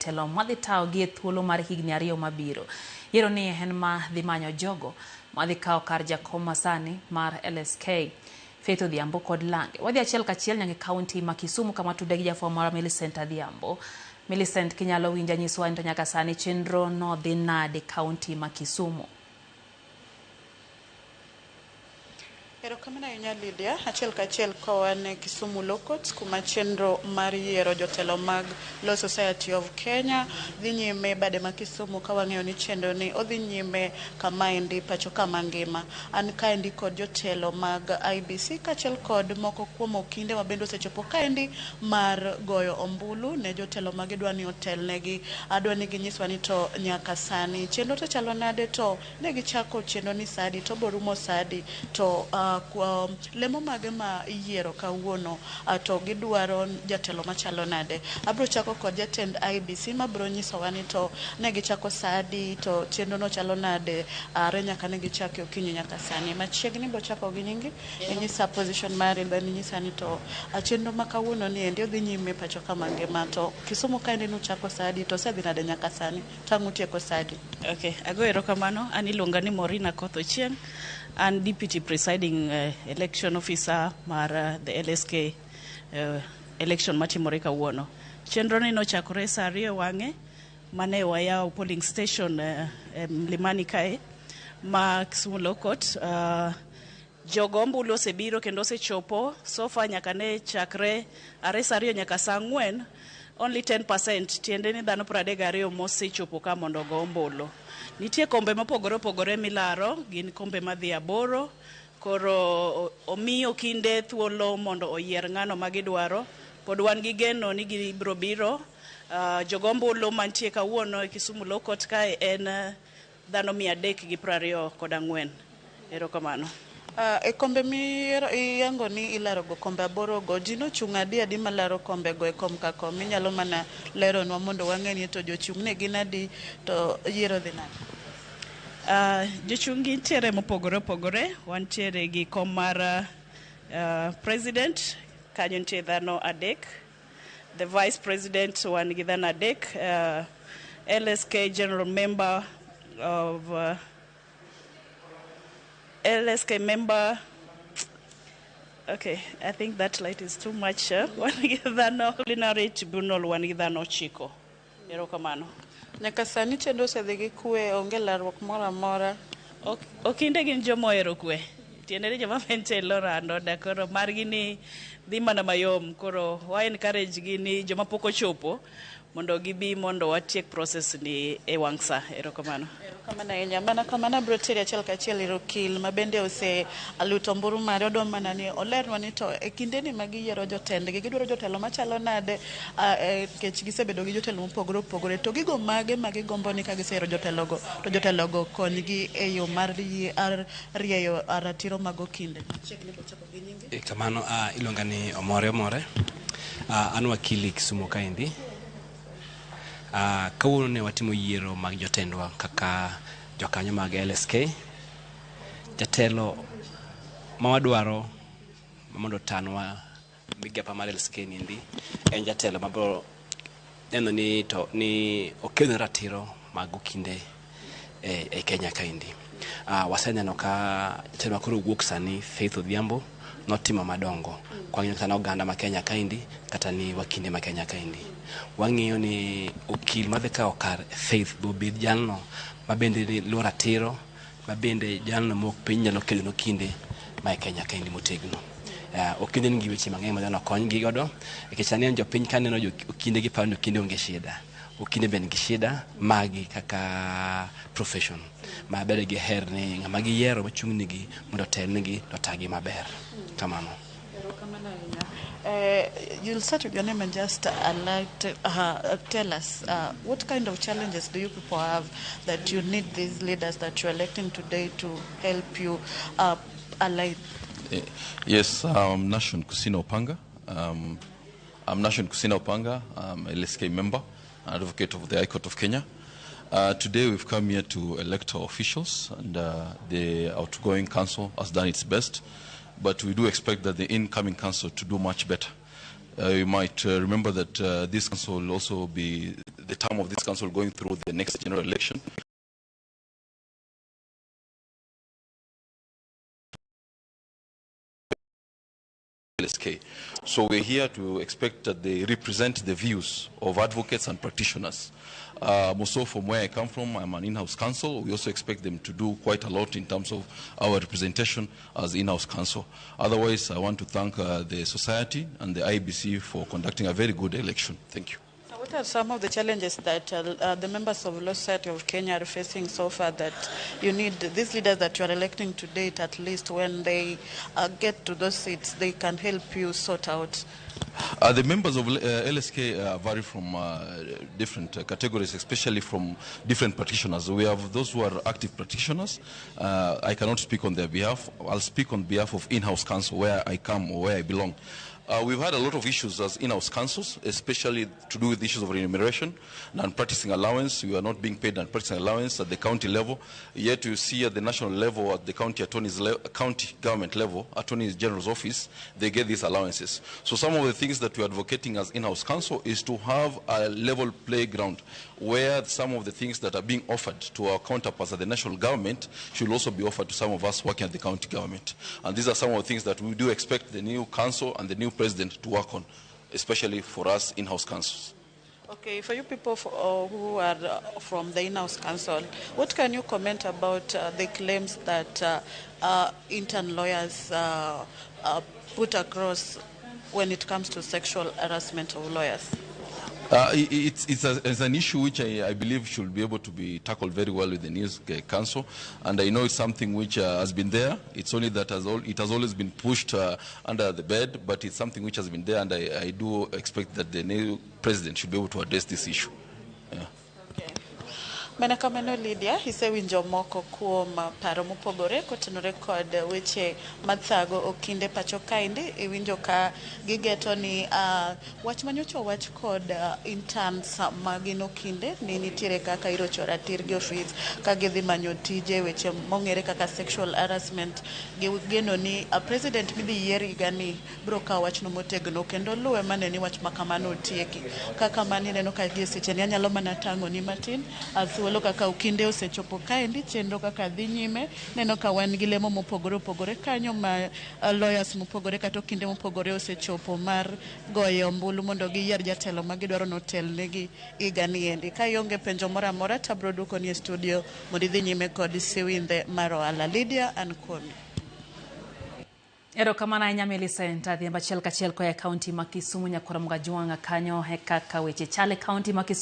telo madhi tao gi thuolo mar higni 2 mabiro. Yiero ni en ma dhi manyo jogo madhi kao kar jakom masani mar LSK Faith Odhiambo kod Lange. Wadhi achiel kachiel nyaka kaunti ma Kisumu kama tude gi jafwambo mar Millicent Adhiambo. Millicent, kinyalo winja nyiswa to nyaka sani chenro no dhi nade kaunti ma Kisumu? Erokamano ahinya Lydia, achiel kachiel kowane Kisumu Lokot kuma chenro mar yiero jotelo mag Law Society of Kenya dhi nyime bade ma Kisumu ka wang'eyo ni chenro ni odhi nyime kamaendi pacho kama ngima. An kaendi kod jotelo mag IBC kachiel kod moko kuom okinde mabende osechopo kaendi mar goyo ombulu ne jotelo mag idwa ni otelnegi. Adwa ni ginyiswa ni to nyaka sani chenro to chalo nade, to ne gichako chenro ni sadi to borumo sadi to kwa lemo mage ma yiero kawuono to gidwaro jatelo machalo nade. Abro chako kod jatend IBC ma bro nyisowa ni to ne gichako sadi to chenro no chalo nade are nyaka ne gichako okinyi nyaka sani. Machiegni bro chako gi nyingi nyisa position mari ben nyisa ni to chenro ma kawuono ni endi odhi nyime pacho kama ngima, to Kisumu kaendi no chako sadi to sedhi nade nyaka sani tangu tieko sadi. Okay, ago erokamano. An iluonga ni Morina Koth Ochieng, and Deputy Presiding Election Officer mar the LSK election matimore kawuono. Chenro ni nochakore saa 2 wang'e mane wayao polling station Mlimani kae ma Kisumu Lokot. Jogo ombulu osebiro kendo osechopo so far nyaka ne chakre saa 2 nyaka saa 4 only 10%, tiende ni dhano 32 mosechopo ka mondo go ombulu. Nitie kombe mopogore opogore milaro, gin kombe madhi 8, koro omiyo kinde thuolo mondo oyier ng'ano magidwaro. Pod wan gi geno ni gibiro biro. Jogo ombulu mantie kawuono e Kisumu Lokot kae en dhano 324. Erokamano. E kombe iyango ni ilaro go kombe 8 go, ji nochung' adi malaro kombe go e kom ka kom. Inyalo mana leronwa mondo wang'e ni to jochung' ne gin adi to yiero dhi nade? Jochung' gintiere mopogore opogore. Wantiere gi kom mar president, kanyo nitie dhano 3. The vice president wan gi dhano 3. LSK general member of LSK member. Okay, I think that light is too much. Wan gi dhano culinary tribunal, wan gi dhano 9. Erokamano. Nyaka sani chenro osedhi gi kwe, onge larruok moro amora. Okinde gin joma ohero kwe. Tiende ni joma mente lorando da koro margi ni dhi mana mayom. Koro wa encourage gi ni joma pok ochopo mondo gibi mondo watiek process ni e wang' sa. Erokamano. Erokamano ahinya. Mana kamano bro tere achiel kachiel iro kil mabende ose aluto mburu mare odwa mana ni olerwa ni to e kinde ni magi yiero jotendgi gidwaro jotelo machalo nade, kech gisebedo gi jotelo mopogore opogore, to gigo mage gombo ni ka giseyero jotelo go to jotelo go konygi e yo mar rieyo ratiro mago kinde. Chiegni bo chako gi nyingi. Kamano iluonga ni Omore. An wakili Kisumu kaendi. Kawuono ne watimo yiero mag jotendwa kaka jokanyo mag LSK. Jatelo ma wadwaro mondo tanwa migepa mar LSK niendi en jatelo mabro neno ni okelo ratiro mag kinde e Kenya kaendi. Waseneno ka jatelo makoro wuok sani Faith Odhiambo notimo madongo kwa ng'ina oganda ma Kenya kaendi kata ni wakinde ma Kenya kaendi. Wang'iyo ni okil madhi kao kar Faith bobed jalno mabende luwo ratiro, mabende jalno mok piny nyalo kelo no kinde ma Kenya kaendi motegno. Okinde ngi weche mang'eny ma dhano kony gi godo nikech sani en jopiny kaneno okinde gi paro okinde onge shida. Okinde ben gi shida magi kaka profession ma bede gi her ni ng'ama gi yiero machung' nigi mondo telnigi to tagi maber. Kamano. You'll start with your name and just tell us what kind of challenges do you people have that you need these leaders that you're electing today to help you align? Yes, I'm Nashon Kusina Opanga. I'm Nashon Kusina Opanga. I'm a LSK member, advocate of the High Court of Kenya. Today we've come here to elect our officials, and the outgoing council has done its best, but we do expect that the incoming council to do much better. You might remember that this council will also be the term of this council going through the next general election. LSK. So we're here to expect that they represent the views of advocates and practitioners. Also from where I come from, I'm an in-house counsel. We also expect them to do quite a lot in terms of our representation as in-house counsel. Otherwise, I want to thank the society and the IBC for conducting a very good election. Thank you. What are some of the challenges that the members of Law Society of Kenya are facing so far that you need these leaders that you are electing to date, at least when they get to those seats, they can help you sort out? The members of LSK vary from different categories, especially from different practitioners. We have those who are active practitioners. I cannot speak on their behalf. I'll speak on behalf of in-house counsel, where I come or where I belong. We've had a lot of issues as in-house counsels, especially to do with issues of remuneration, non-practicing allowance. We are not being paid non-practicing allowance at the county level. Yet you see at the national level, at the county county government level, Attorney General's office, they get these allowances. So some of the things that we're advocating as in-house counsel is to have a level playground where some of the things that are being offered to our counterparts at the national government should also be offered to some of us working at the county government. And these are some of the things that we do expect the new council and the new president to work on, especially for us in-house councils. Okay, for you people who are from the in-house council, what can you comment about the claims that intern lawyers put across when it comes to sexual harassment of lawyers? It's an issue which I believe should be able to be tackled very well with the new council, and I know it's something which has been there. It's only that it has always been pushed under the bed, but it's something which has been there, and I do expect that the new president should be able to address this issue. Yeah. Menakameno Lydia, isewinjo moko kuom paro mopogore kotenore kod weche mathago okinde pacho kaendi, iwinjo ka gigeto ni wach manyocha wach kod interns magin okinde ni nitiere kaka irocho ratir gi office ka gidhi manyo tije weche mong'ere kaka sexual harassment. Geno ni president midhi yier higani biro kawo wachno motegno kendo luwe mane ni wach makamano otieki. Kaka mani neno ka gi seche ni anyalo mana tang'o ni matin thuolo kaka okinde osechopo kaendi chenro kaka dhi nyime, neno ka wan gi lemo mopogore opogore kanyo ma lawyers mopogore kata okinde mopogore osechopo mar goyo ombulu mondo giyier jatelo ma gidwaro notel negi higani endi. Ka ionge penjo moro amora tabro duoko ni e studio mondo idhi nyime kod siwindhe mar ohala. Lydia Ankomi. Erokamano ahinya Millicent adhiambo achiel kachiel koa e kaunti ma Kisumu nyakoro Mgajwanga kanyo e kaka weche chale kaunti ma Kisumu